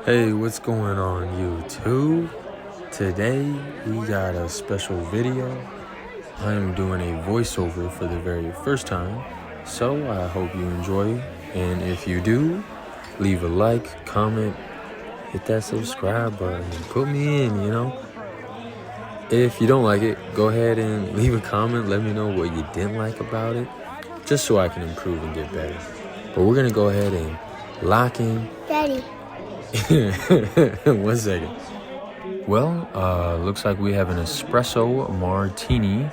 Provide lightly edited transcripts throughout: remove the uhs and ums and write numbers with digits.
Hey, what's going on YouTube? Today we got a special video. I am doing a voiceover for the very first time, so I hope you enjoy. And if you do, leave a like, comment, hit that subscribe button, put me in. If you don't like it, go ahead and leave a comment. Let me know what you didn't like about it, just so I can improve and get better. But we're gonna go ahead and lock in. Daddy. 1 second. Well, looks like we have an espresso martini.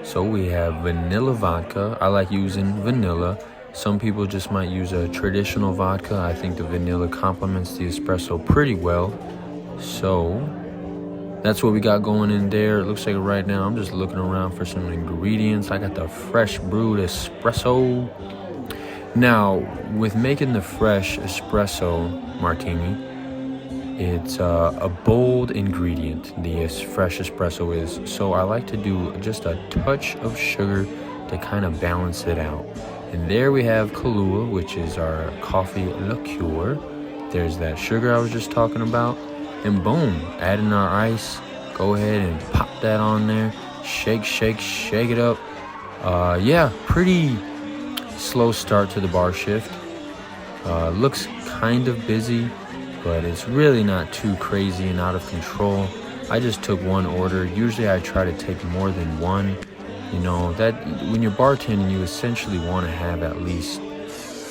So we have vanilla vodka. I like using vanilla. Some people just might use a traditional vodka. I think the vanilla complements the espresso pretty well. So that's what we got going in there. It looks like right now I'm just looking around for some ingredients. I got the fresh brewed espresso. Now, with making the fresh espresso martini, it's a bold ingredient, the fresh espresso is. So I like to do just a touch of sugar to kind of balance it out. And there we have Kahlua, which is our coffee liqueur. There's that sugar I was just talking about. And boom, add in our ice. Go ahead and pop that on there. Shake, shake, shake it up. Yeah, pretty slow start to the bar shift. Looks kind of busy, but it's really not too crazy and out of control. I just took one order. Usually I try to take more than one. That when you're bartending, you essentially want to have at least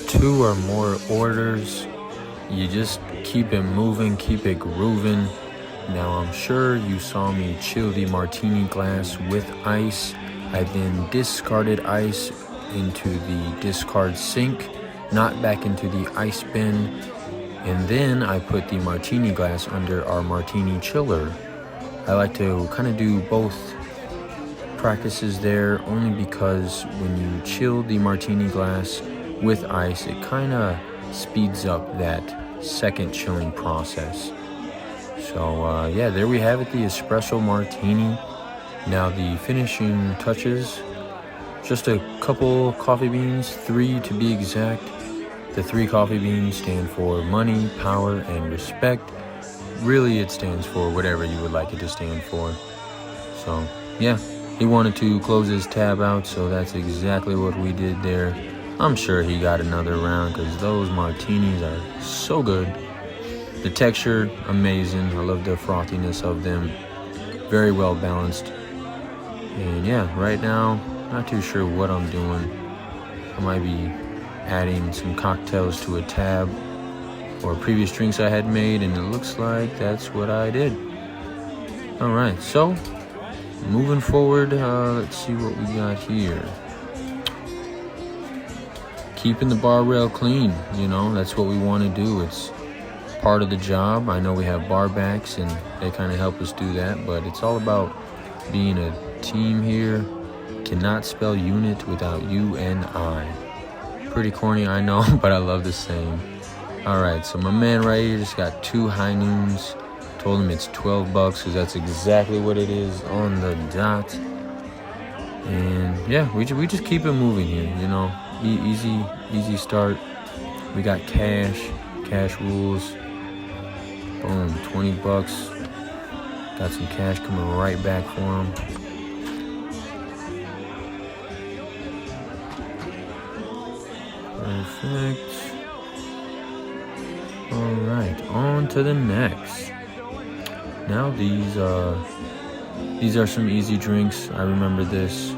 2 or more orders. You just keep it moving, keep it grooving. Now I'm sure you saw me chill the martini glass with ice. I then discarded ice into the discard sink, not back into the ice bin, and then I put the martini glass under our martini chiller. I like to kind of do both practices there, only because when you chill the martini glass with ice, it kind of speeds up that second chilling process. So yeah, there we have it, the espresso martini. Now the finishing touches. Just a couple coffee beans, 3 to be exact. The 3 coffee beans stand for money, power, and respect. Really, it stands for whatever you would like it to stand for. So, yeah, he wanted to close his tab out, so that's exactly what we did there. I'm sure he got another round because those martinis are so good. The texture, amazing. I love the frothiness of them. Very well balanced. And yeah, right now, not too sure what I'm doing. I might be adding some cocktails to a tab or previous drinks I had made, and it looks like that's what I did. All right, so moving forward, let's see what we got here. Keeping the bar rail clean, that's what we want to do. It's part of the job. I know we have bar backs, and they kind of help us do that, but it's all about being a team here. Cannot spell unit without U and I. Pretty corny, I know, but I love the saying. Alright, so my man right here just got 2 high noons. Told him it's $12 because that's exactly what it is on the dot. And yeah, we just keep it moving here, easy start. We got cash rules. Boom, $20. Got some cash coming right back for him. Perfect. All right, on to the next. Now these are some easy drinks. I remember this.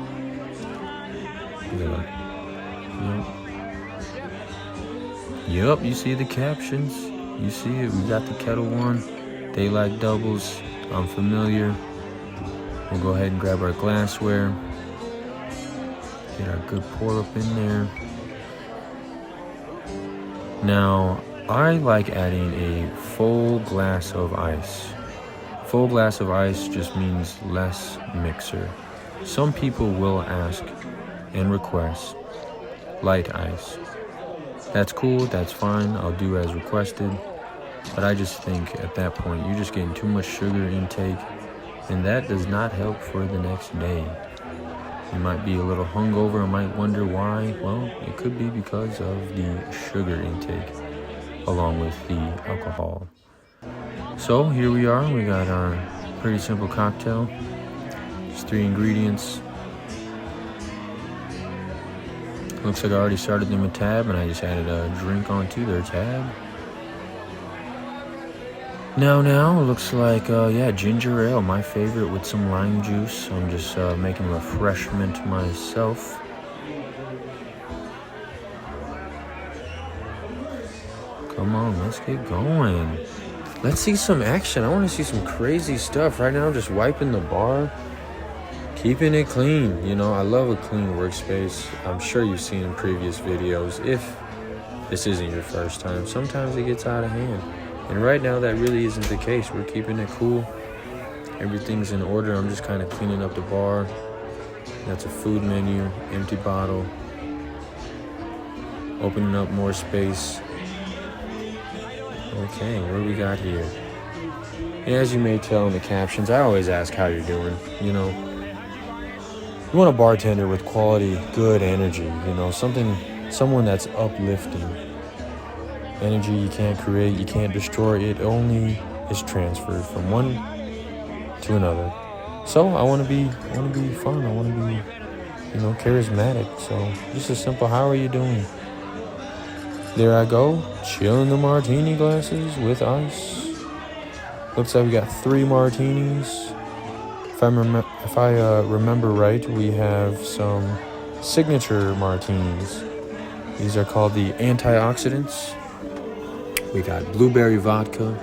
Yep, you see the captions. You see it. We got the Kettle One. They like doubles. I'm familiar. We'll go ahead and grab our glassware. Get our good pour up in there. Now, I like adding a full glass of ice. Full glass of ice just means less mixer. Some people will ask and request light ice. That's cool, that's fine, I'll do as requested. But I just think at that point, you're just getting too much sugar intake, and that does not help for the next day. You might be a little hungover and might wonder why. Well, it could be because of the sugar intake along with the alcohol. So here we are. We got our pretty simple cocktail. Just 3 ingredients. Looks like I already started them a tab, and I just added a drink onto their tab. Now, looks like, ginger ale, my favorite, with some lime juice. I'm just making refreshment myself. Come on, let's get going. Let's see some action. I want to see some crazy stuff. Right now, I'm just wiping the bar, keeping it clean. You know, I love a clean workspace. I'm sure you've seen in previous videos. If this isn't your first time, sometimes it gets out of hand. And right now, that really isn't the case. We're keeping it cool. Everything's in order. I'm just kind of cleaning up the bar. That's a food menu, empty bottle. Opening up more space. Okay, what do we got here? And as you may tell in the captions, I always ask how you're doing. You know, you want a bartender with quality, good energy. You know, someone that's uplifting. Energy you can't create, you can't destroy. It only is transferred from one to another. So I want to be fun. I want to be, charismatic. So just a simple, how are you doing? There I go, chilling the martini glasses with ice. Looks like we got 3 martinis. If I remember right, we have some signature martinis. These are called the antioxidants. We got blueberry vodka.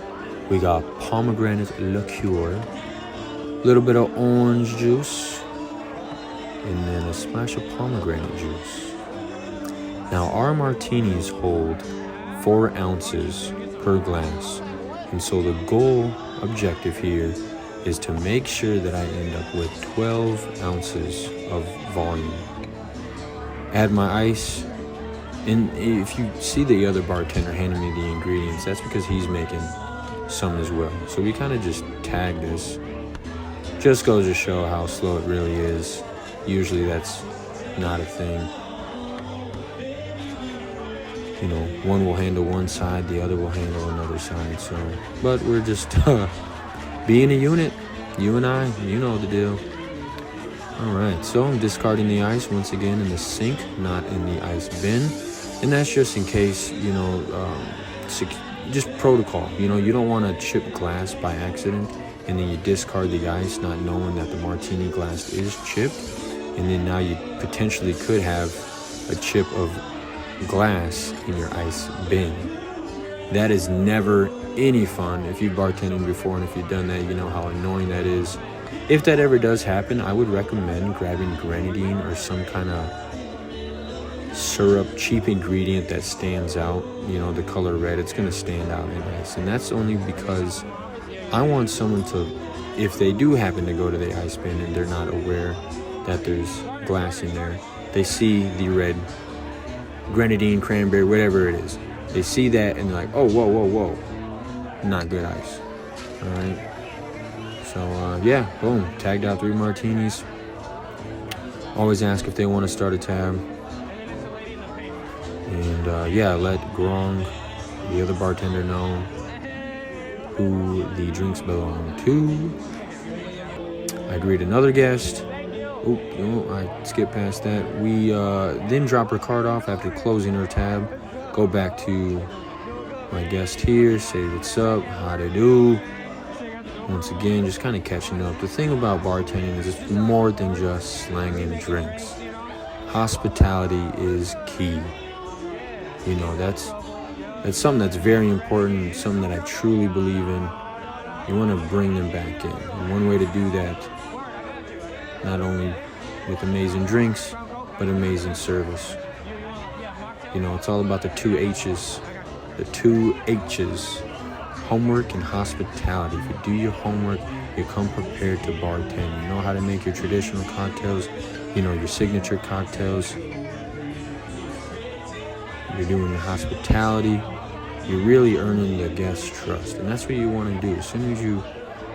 We got pomegranate liqueur. A little bit of orange juice. And then a splash of pomegranate juice. Now, our martinis hold 4 ounces per glass. And so the goal objective here is to make sure that I end up with 12 ounces of volume. Add my ice. And if you see the other bartender handing me the ingredients, that's because he's making some as well. So we kind of just tag this. Just goes to show how slow it really is. Usually that's not a thing. You know, one will handle one side, the other will handle another side. So, but we're just being a unit. You and I, you know the deal. All right, so I'm discarding the ice once again in the sink, not in the ice bin. And that's just in case, just protocol. You know, you don't want to chip glass by accident, and then you discard the ice not knowing that the martini glass is chipped. And then now you potentially could have a chip of glass in your ice bin. That is never any fun. If you've bartended before and if you've done that, you know how annoying that is. If that ever does happen, I would recommend grabbing grenadine or some kind of syrup, cheap ingredient that stands out. You know, the color red, it's going to stand out in ice. And that's only because I want someone to, if they do happen to go to the ice bin and they're not aware that there's glass in there, they see the red grenadine, cranberry, whatever it is. They see that and they're like, oh, whoa. Not good ice. All right. So, boom. Tagged out 3 martinis. Always ask if they want to start a tab. And, let Grong, the other bartender, know who the drinks belong to. I greet another guest. I skipped past that. We then drop her card off after closing her tab. Go back to my guest here, say what's up, how they do. Once again, just kind of catching up. The thing about bartending is it's more than just slanging drinks. Hospitality is key. You know, that's something that's very important, something that I truly believe in. You want to bring them back in. And one way to do that, not only with amazing drinks, but amazing service. You know, it's all about the 2 H's. The 2 H's. Homework and hospitality. If you do your homework, you come prepared to bartend. You know how to make your traditional cocktails, your signature cocktails. You're doing your hospitality. You're really earning the guest's trust. And that's what you want to do. As soon as you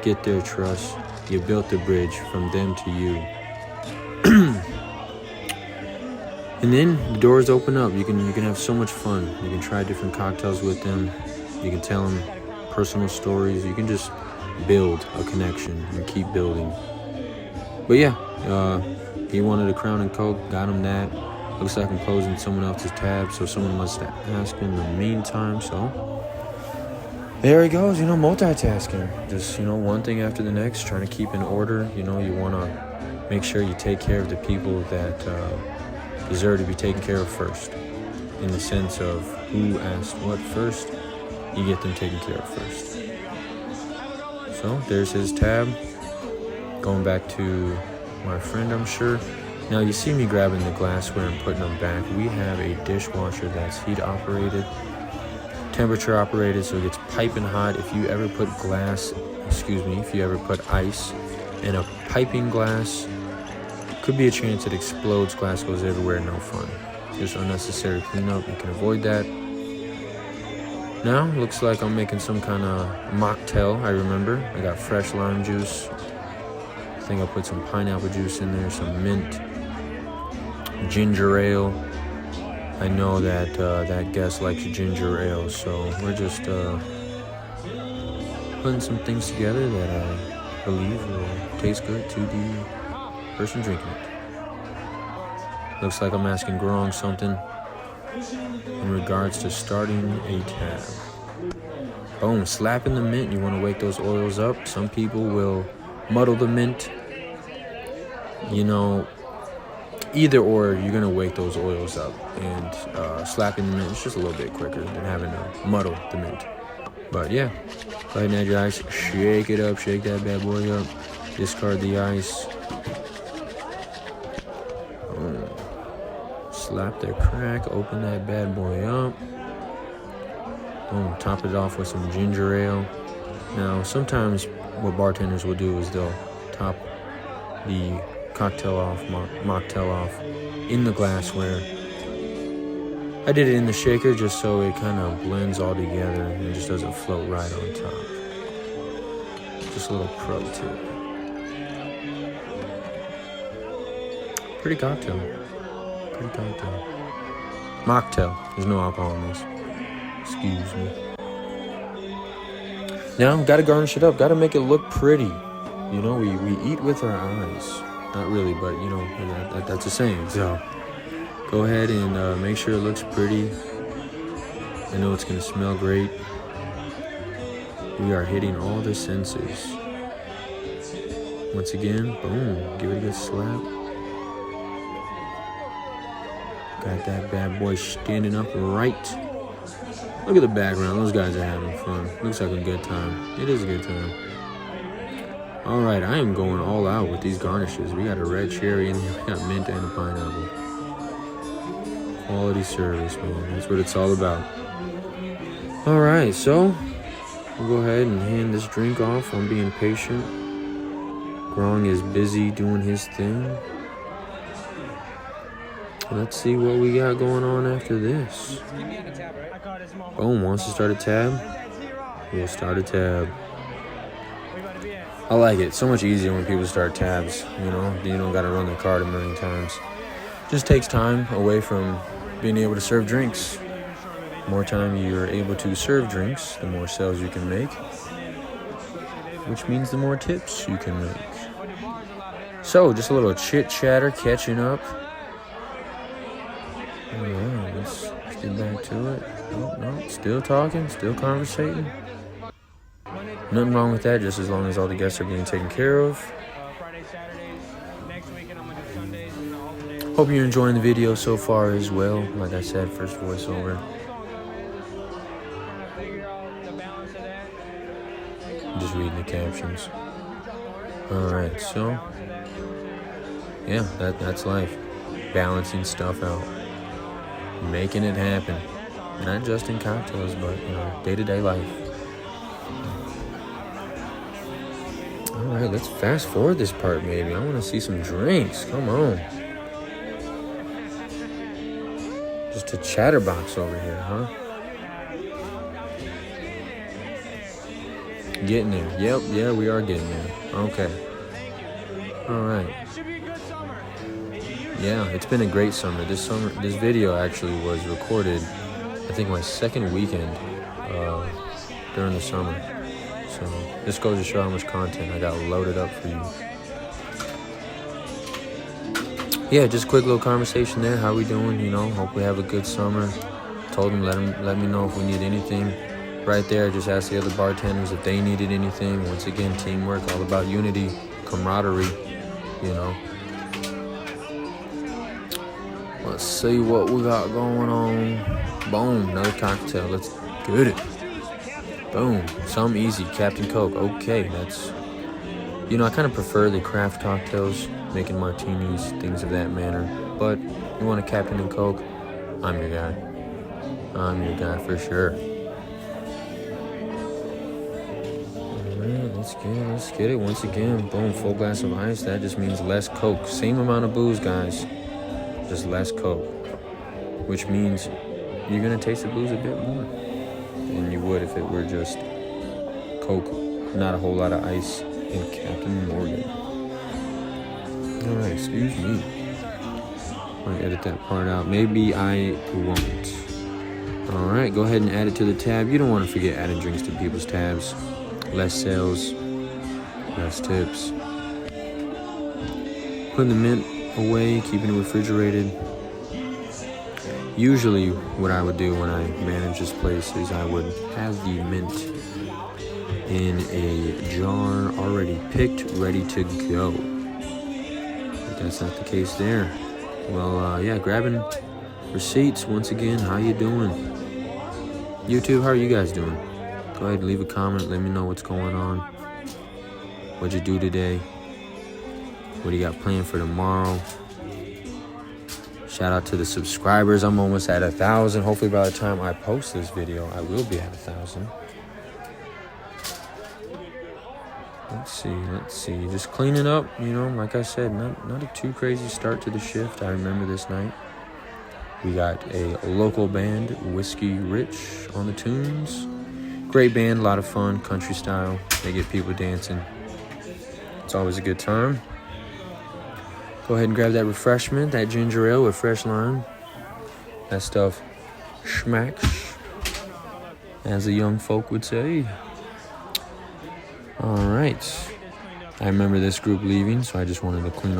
get their trust, you built the bridge from them to you. And then the doors open up. You can have so much fun. You can try different cocktails with them. You can tell them personal stories. You can just build a connection and keep building. But yeah, he wanted a Crown and Coke, got him that. Looks like I'm closing someone else's tab, so someone must ask in the meantime. So there he goes, multitasking. Just, one thing after the next, trying to keep in order. You want to make sure you take care of the people that deserve to be taken care of first. In the sense of who asked what first, you get them taken care of first. So there's his tab. Going back to my friend, I'm sure. Now you see me grabbing the glassware and putting them back. We have a dishwasher that's heat operated, temperature operated, so it gets piping hot. If you ever put ice in a piping glass, could be a chance it explodes, glass goes everywhere, no fun. Just unnecessary cleanup, you can avoid that. Now, looks like I'm making some kind of mocktail, I remember. I got fresh lime juice. I think I put some pineapple juice in there, some mint, ginger ale. I know that that guest likes ginger ale, so we're just putting some things together that I believe will taste good to the person drinking it. Looks like I'm asking Grong something in regards to starting a tab. Boom, slapping the mint. You want to wake those oils up. Some people will muddle the mint. Either or, you're going to wake those oils up. And slapping the mint is just a little bit quicker than having to muddle the mint. But yeah, go ahead and add your ice. Shake it up. Shake that bad boy up. Discard the ice. Boom. Slap that crack. Open that bad boy up. Boom. Top it off with some ginger ale. Now, sometimes what bartenders will do is they'll top the cocktail off, mocktail off in the glassware. I did it in the shaker just so it kind of blends all together and just doesn't float right on top. Just a little pro tip. Pretty cocktail. Mocktail. There's no alcohol in this. Excuse me. Now, gotta garnish it up. Gotta make it look pretty. We eat with our eyes. Not really, but that's a saying. So go ahead and make sure it looks pretty. I know it's gonna smell great. We are hitting all the senses. Once again, boom, give it a good slap. Got that bad boy standing up right. Look at the background. Those guys are having fun. Looks like a good time. It is a good time. All right, I am going all out with these garnishes. We got a red cherry in here. We got mint and a pineapple. Quality service, man. That's what it's all about. All right, so we'll go ahead and hand this drink off. I'm being patient. Grong is busy doing his thing. Let's see what we got going on after this. Boom, wants to start a tab? We'll start a tab. I like it. So much easier when people start tabs, You don't got to run the card a million times. Just takes time away from being able to serve drinks. The more time you're able to serve drinks, the more sales you can make, which means the more tips you can make. So, just a little chit-chatter, catching up. All right, let's get back to it. Oh, no, still talking, still conversating. Nothing wrong with that, just as long as all the guests are being taken care of. Hope you're enjoying the video so far as well. Like I said, first voiceover. Just reading the captions. Alright, so yeah, that's life. Balancing stuff out. Making it happen. Not just in cocktails, but day-to-day life. Alright, let's fast forward this part maybe. I want to see some drinks. Come on. Just a chatterbox over here, huh? Getting there. Yep, yeah, we are getting there. Okay. Alright. Yeah, it's been a great summer. This video actually was recorded, I think, my second weekend during the summer. So this goes to show how much content I got loaded up for you. Yeah, just a quick little conversation there. How we doing? You know, hope we have a good summer. Told them let me know if we need anything. Right there, just asked the other bartenders if they needed anything. Once again, teamwork, all about unity, camaraderie, you know. Let's see what we got going on. Boom, another cocktail. Let's get it. Boom, some easy. Captain Coke. Okay, that's... You know, I kind of prefer the craft cocktails, making martinis, things of that manner. But you want a Captain and Coke, I'm your guy. I'm your guy for sure. Alright, let's get it. Once again, boom, full glass of ice. That just means less Coke. Same amount of booze, guys. Just less Coke. Which means you're going to taste the booze a bit more than you would if it were just Coke, not a whole lot of ice. And Captain Morgan. Alright, excuse me. I'm gonna edit that part out. Maybe I won't. Alright, go ahead and add it to the tab. You don't want to forget adding drinks to people's tabs. Less sales, less tips. Putting the mint away, keeping it refrigerated. Usually what I would do when I manage this place is I would have the mint in a jar already picked, ready to go. But that's not the case there. Well, yeah, grabbing receipts once again. How you doing? YouTube, how are you guys doing? Go ahead and leave a comment. Let me know what's going on. What'd you do today? What do you got planned for tomorrow? Shout out to the subscribers. I'm almost at 1,000. Hopefully by the time I post this video, I will be at 1,000. Let's see. Just cleaning up, you know, like I said, not a too crazy start to the shift. I remember this night. We got a local band, Whiskey Rich, on the tunes. Great band, a lot of fun, country style. They get people dancing. It's always a good time. Go ahead and grab that refreshment, that ginger ale with fresh lime. That stuff schmacks, as the young folk would say. All right. I remember this group leaving, so I just wanted to clean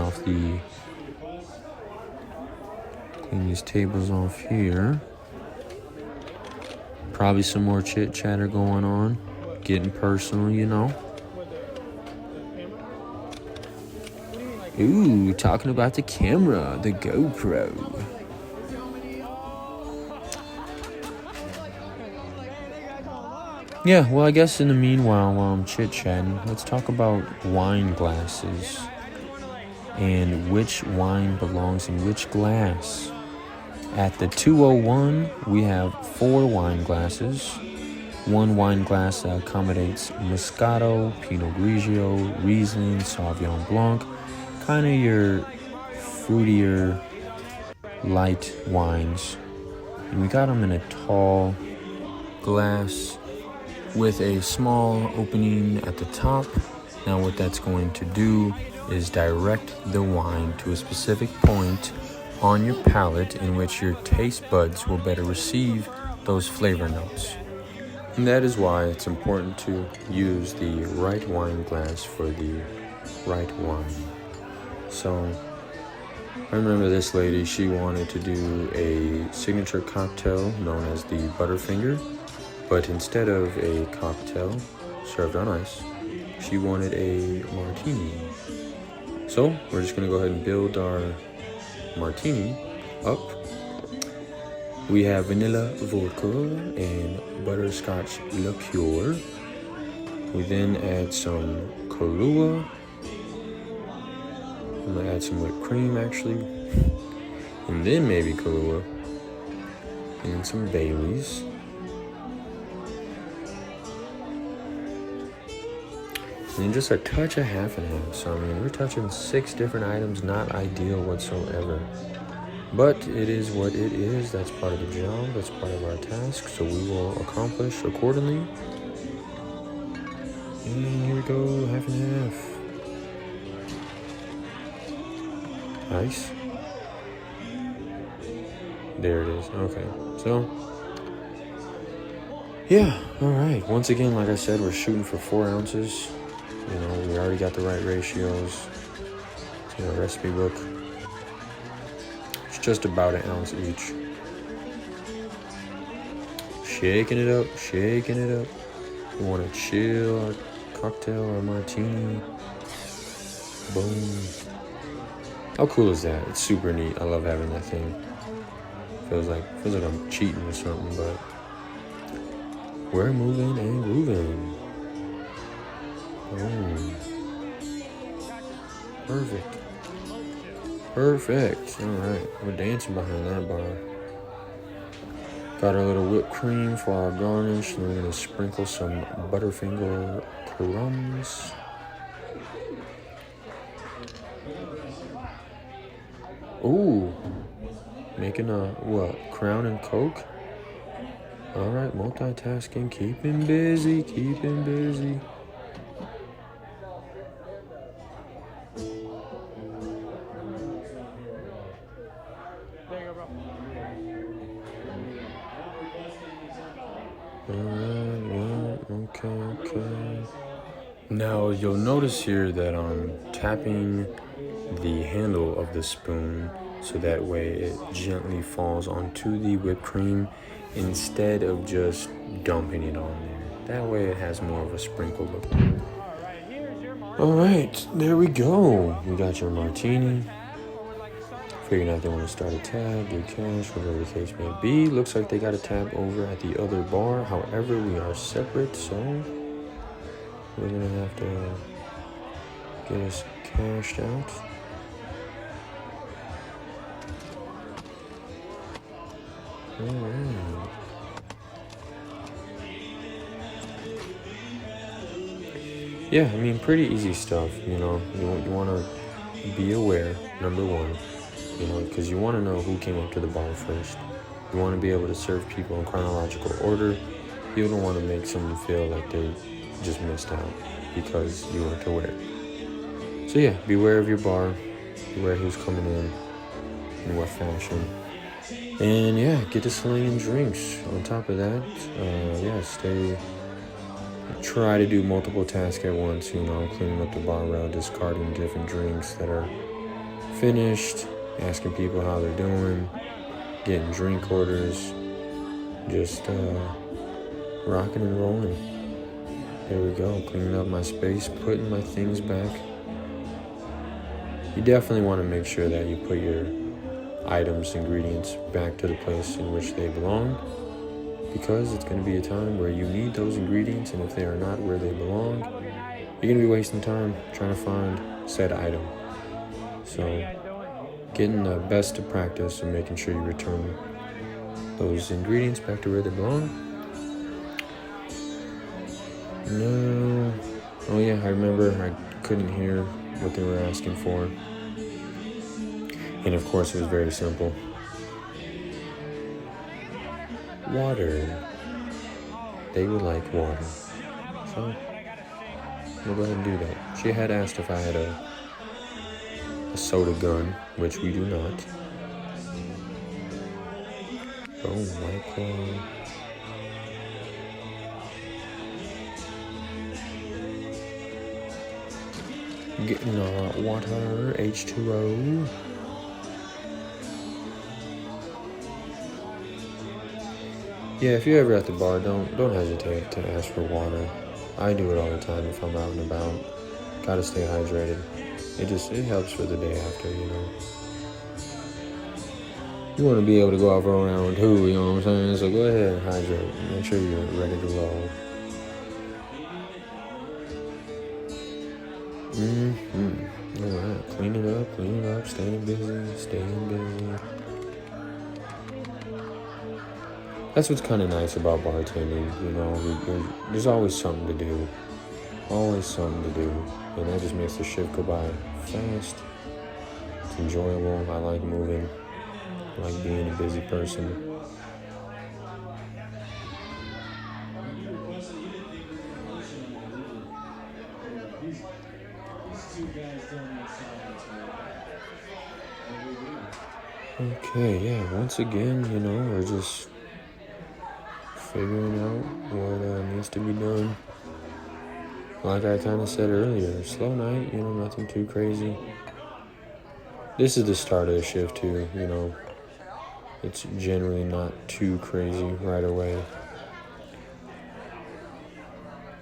these tables off here. Probably some more chit chatter going on, getting personal, you know. Ooh, talking about the camera, the GoPro. Yeah, well, I guess in the meanwhile, while I'm chit-chatting, let's talk about wine glasses and which wine belongs in which glass. At the 201, we have 4 wine glasses. 1 wine glass that accommodates Moscato, Pinot Grigio, Riesling, Sauvignon Blanc, kind of your fruitier, light wines. And we got them in a tall glass with a small opening at the top. Now what that's going to do is direct the wine to a specific point on your palate in which your taste buds will better receive those flavor notes. And that is why it's important to use the right wine glass for the right wine. So I remember this lady, she wanted to do a signature cocktail known as the Butterfinger. But instead of a cocktail served on ice, she wanted a martini. So we're just gonna go ahead and build our martini up. We have vanilla vodka and butterscotch liqueur. We then add some Kahlua. I'm gonna add some whipped cream actually. And then maybe Kahlua. And some Baileys. And just a touch of half and half. So I mean, we're touching 6 different items, not ideal whatsoever. But it is what it is. That's part of the job. That's part of our task. So we will accomplish accordingly. And here we go, half and half. Nice. There it is. Okay. So Yeah, all right. Once again, like I said, we're shooting for 4 ounces. You know, we already got the right ratios. You know, recipe book. It's just about an ounce each. Shaking it up, shaking it up. We want to chill our cocktail or martini. Boom. How cool is that? It's super neat. I love having that thing. Feels like I'm cheating or something, but we're moving and grooving. Boom. Perfect. Perfect. All right, we're dancing behind that bar. Got our little whipped cream for our garnish, and we're gonna sprinkle some Butterfinger crumbs. Ooh, making a what? Crown and Coke. All right, multitasking, keeping busy, keeping busy. Okay. Now you'll notice here that I'm tapping the handle of the spoon so that way it gently falls onto the whipped cream instead of just dumping it on there. That way it has more of a sprinkle look. All right, there we go. We got your martini. Figuring out they want to start a tab, do cash, whatever the case may be. Looks like they got a tab over at the other bar. However, we are separate, so we're gonna have to get us cashed out. All right. Yeah, I mean, pretty easy stuff. You know, you want to be aware. Number one. You know, because you want to know who came up to the bar first. You want to be able to serve people in chronological order. You don't want to make someone feel like they just missed out because you weren't aware. So yeah, beware of your bar. Beware who's coming in what fashion. And yeah, get to slinging drinks. On top of that, try to do multiple tasks at once. You know, cleaning up the bar rail, discarding different drinks that are finished, asking people how they're doing, getting drink orders, just rocking and rolling. There we go, cleaning up my space, putting my things back. You definitely want to make sure that you put your items, ingredients back to the place in which they belong, because it's going to be a time where you need those ingredients, and if they are not where they belong, you're going to be wasting time trying to find said item. So getting the best of practice and making sure you return those ingredients back to where they belong. No. Oh yeah, I remember I couldn't hear what they were asking for. And of course it was very simple. Water. They would like water. So we'll go ahead and do that. She had asked if I had a soda gun, which we do not. Oh, Michael. Getting water, H2O. Yeah, if you're ever at the bar, don't hesitate to ask for water. I do it all the time if I'm out and about. Gotta stay hydrated. It helps for the day after, you know. You want to be able to go out for a round too, you know what I'm saying? So go ahead and hydrate. Make sure you're ready to roll. Alright, clean it up, staying busy. That's what's kind of nice about bartending, you know. There's always something to do. And that just makes the shift go by fast. It's enjoyable. I like moving. I like being a busy person. Okay, yeah, once again, you know, we're just figuring out what needs to be done. Like I kind of said earlier, slow night, nothing too crazy. This is the start of the shift too, It's generally not too crazy right away.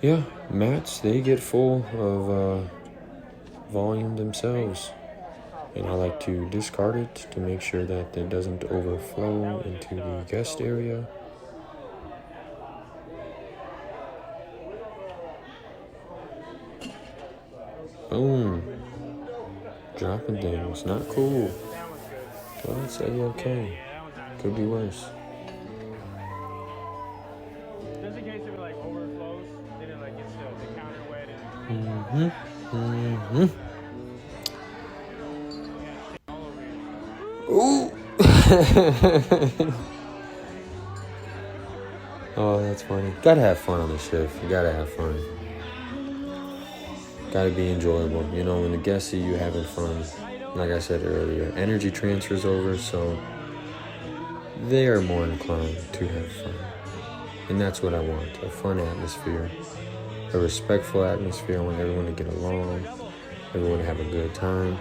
Yeah, mats, they get full of volume themselves. And I like to discard it to make sure that it doesn't overflow into the guest area. Boom. Dropping things, not cool. Well, I'd say okay. Could be worse. Just in case it like overflows, then it like gets the counter wet and Ooh. Oh, that's funny. Gotta have fun on the shift. You gotta have fun. Gotta be enjoyable. When the guests see you having fun, like I said earlier, energy transfers over, so they are more inclined to have fun. And that's what I want, a fun atmosphere, a respectful atmosphere. I want everyone to get along, everyone to have a good time.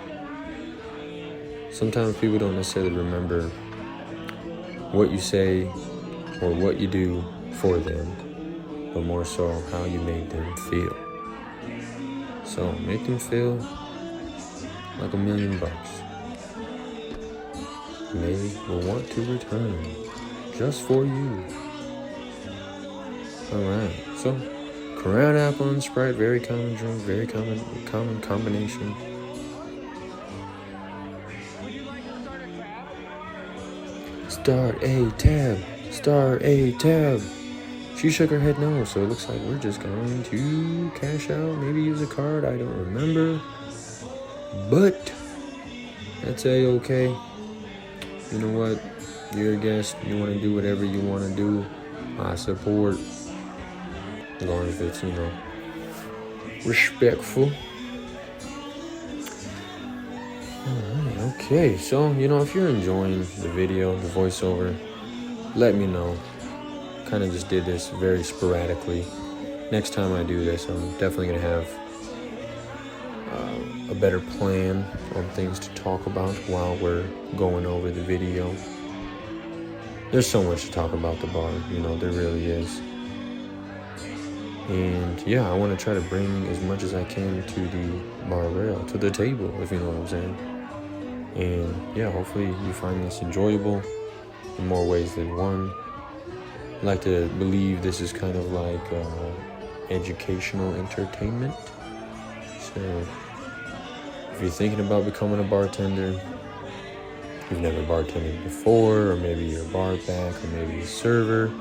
Sometimes people don't necessarily remember what you say or what you do for them, but more so how you made them feel. So make them feel like $1 million. They will want to return just for you. Alright, so Crown apple and Sprite, very common drink, very common combination. Start a tab. She shook her head no, so it looks like we're just going to cash out, maybe use a card, I don't remember. But that's okay. You know what? You're a guest, you want to do whatever you want to do. I support. As long as it's, respectful. Alright, okay. So, if you're enjoying the video, the voiceover, let me know. Kind of just did this very sporadically. Next time I do this, I'm definitely going to have a better plan on things to talk about while we're going over the video. There's so much to talk about the bar, there really is. And yeah, I want to try to bring as much as I can to the bar rail, to the table, if you know what I'm saying. And yeah, hopefully you find this enjoyable in more ways than one. I like to believe this is kind of like educational entertainment. So if you're thinking about becoming a bartender, you've never bartended before, or maybe you're a bar back, or maybe a server,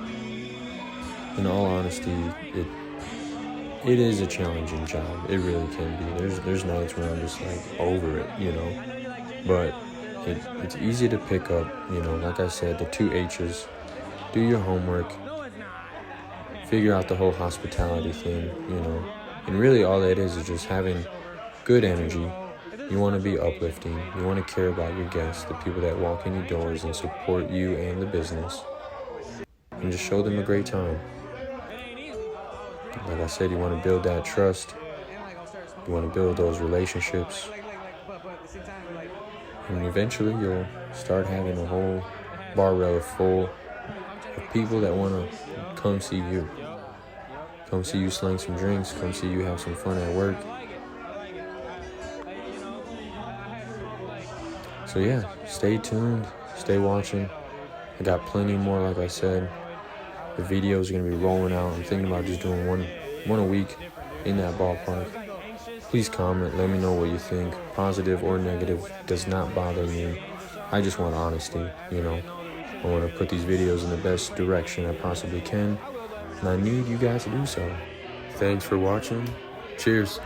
in all honesty, it is a challenging job. It really can be. There's nights where I'm just like over it, But it's easy to pick up, like I said, the 2 H's. Do your homework. Figure out the whole hospitality thing, And really all that is just having good energy. You want to be uplifting. You want to care about your guests, the people that walk in your doors and support you and the business. And just show them a great time. Like I said, you want to build that trust. You want to build those relationships. And eventually you'll start having a whole bar rail full of people that want to come see you. Come see you sling some drinks. Come see you have some fun at work. So yeah, stay tuned. Stay watching. I got plenty more, like I said. The videos are going to be rolling out. I'm thinking about just doing one a week in that ballpark. Please comment. Let me know what you think. Positive or negative does not bother me. I just want honesty, I want to put these videos in the best direction I possibly can. And I need you guys to do so. Thanks for watching. Cheers.